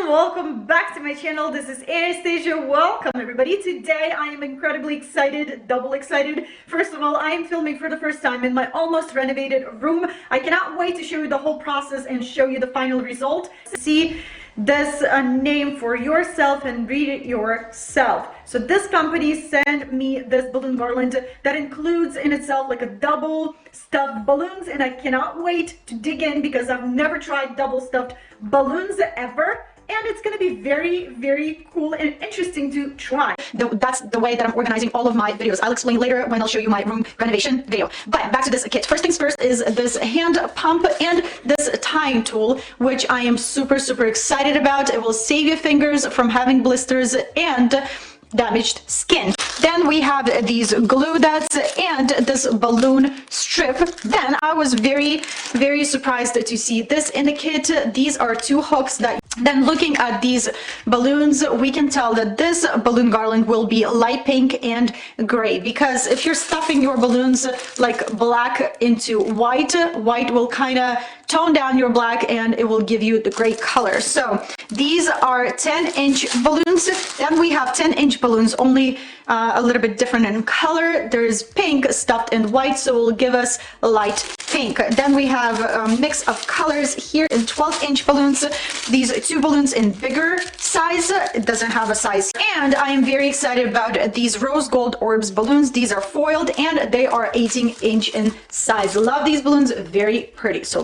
Welcome back to my channel. This is Anastasia. Welcome everybody. Today I am incredibly excited, double excited. First of all, I am filming for the first time in my almost renovated room. I cannot wait to show you the whole process and show you the final result. See this name for yourself and read it yourself. So this company sent me this balloon garland that includes in itself like a double stuffed balloons, and I cannot wait to dig in because I've never tried double stuffed balloons ever. And it's going to be very, very cool and interesting to try. That's the way that I'm organizing all of my videos. I'll explain later when I'll show you my room renovation video. But back to this kit. First things first is this hand pump and this tying tool, which I am super, super excited about. It will save your fingers from having blisters and damaged skin. Then we have these glue dots and this balloon strip. Then I was very, very surprised to see this in the kit. These are two hooks that then looking at these balloons, we can tell that this balloon garland will be light pink and gray, because if you're stuffing your balloons like black into white, white will kind of tone down your black and it will give you the gray color. So these are 10-inch balloons. Then we have 10-inch balloons, only a little bit different in color. There's pink stuffed in white, so it will give us light pink. Then we have a mix of colors here in 12-inch balloons. These two balloons in bigger size. It doesn't have a size. And I am very excited about these rose gold orbs balloons. These are foiled and they are 18-inch in size. Love these balloons, very pretty. So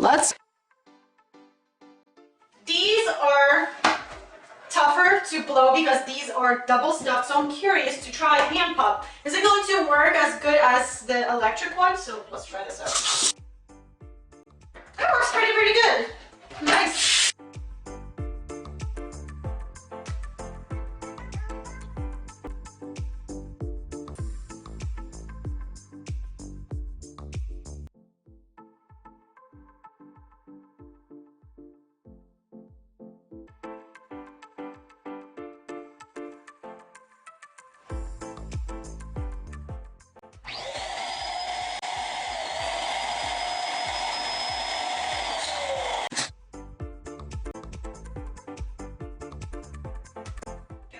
these are tougher to blow because these are double stuffed, so I'm curious to try hand pump. Is it going to work as good as the electric one? So let's try this out. It works pretty good. Nice.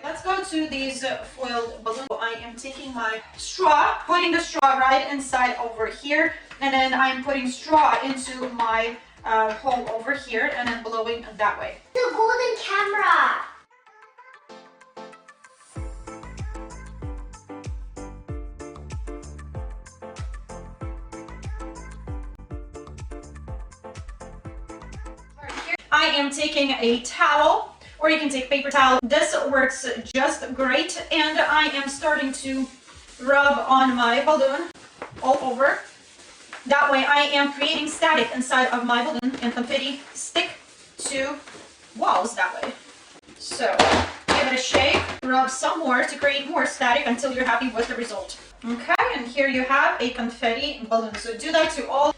Let's go to these foiled balloons. I am taking my straw, putting the straw right inside over here, and then I'm putting straw into my hole over here and then blowing that way. The golden camera! Here I am taking a towel, or you can take paper towel. This works just great, and I am starting to rub on my balloon all over. That way I am creating static inside of my balloon, and confetti stick to walls that way. So give it a shake, rub some more to create more static until you're happy with the result. Okay, and here you have a confetti balloon. So do that to all.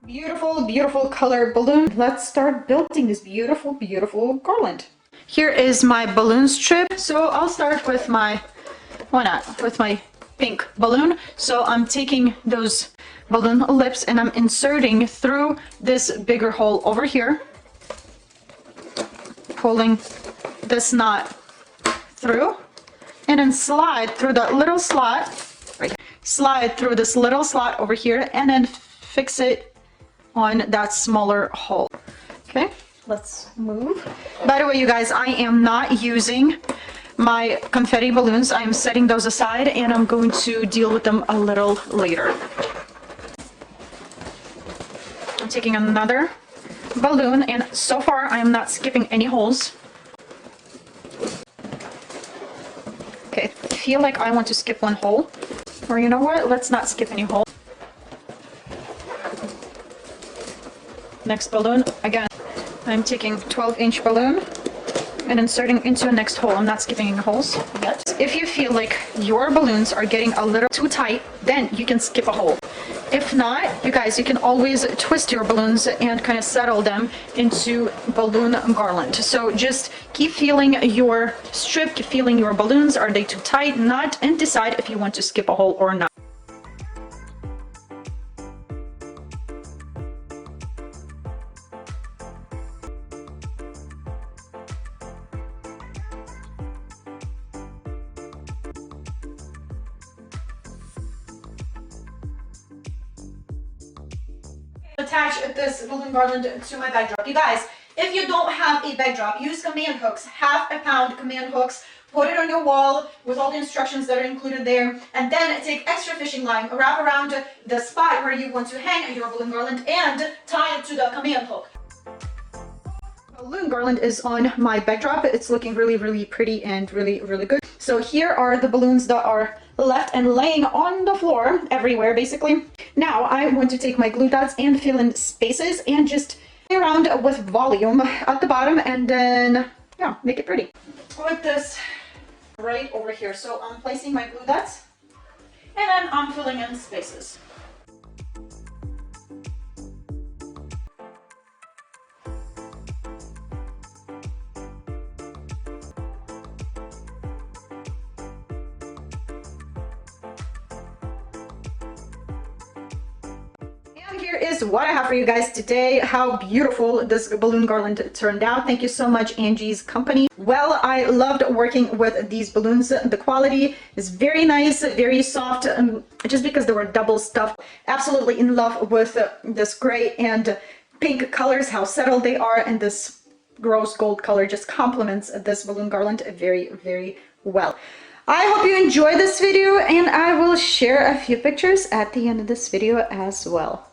Beautiful, beautiful color balloon. Let's start building this beautiful, beautiful garland. Here is my balloon strip. So I'll start with my, why not, with my pink balloon. So I'm taking those balloon lips and I'm inserting through this bigger hole over here, pulling this knot through, and then slide through that little slot, right? Slide through this little slot over here and then fix it on that smaller hole. Okay, let's move. By the way, you guys, I am not using my confetti balloons. I am setting those aside and I'm going to deal with them a little later. I'm taking another balloon, and so far I am not skipping any holes. Okay, I feel like I want to skip one hole, or you know what, let's not skip any hole. Next balloon, again, I'm taking 12-inch balloon and inserting into the next hole. I'm not skipping any holes yet. If you feel like your balloons are getting a little too tight, then you can skip a hole. If not, you guys, you can always twist your balloons and kind of settle them into balloon garland. So just keep feeling your strip, keep feeling your balloons. Are they too tight, not, and decide if you want to skip a hole or not. Attach this balloon garland to my backdrop. You guys, if you don't have a backdrop, use command hooks, half a pound command hooks, put it on your wall with all the instructions that are included there, and then take extra fishing line, wrap around the spot where you want to hang your balloon garland and tie it to the command hook. Balloon garland is on my backdrop. It's looking really, really pretty and really, really good. So here are the balloons that are left and laying on the floor everywhere, basically. Now I want to take my glue dots and fill in spaces and just play around with volume at the bottom, and then, yeah, make it pretty. Put this right over here. So I'm placing my glue dots and then I'm filling in spaces. Here is what I have for you guys today. How beautiful this balloon garland turned out. Thank you so much, Angie's company. Well, I loved working with these balloons. The quality is very nice, very soft, just because they were double stuffed. Absolutely in love with this gray and pink colors, how settled they are, and this rose gold color just complements this balloon garland very, very well. I hope you enjoy this video, and I will share a few pictures at the end of this video as well.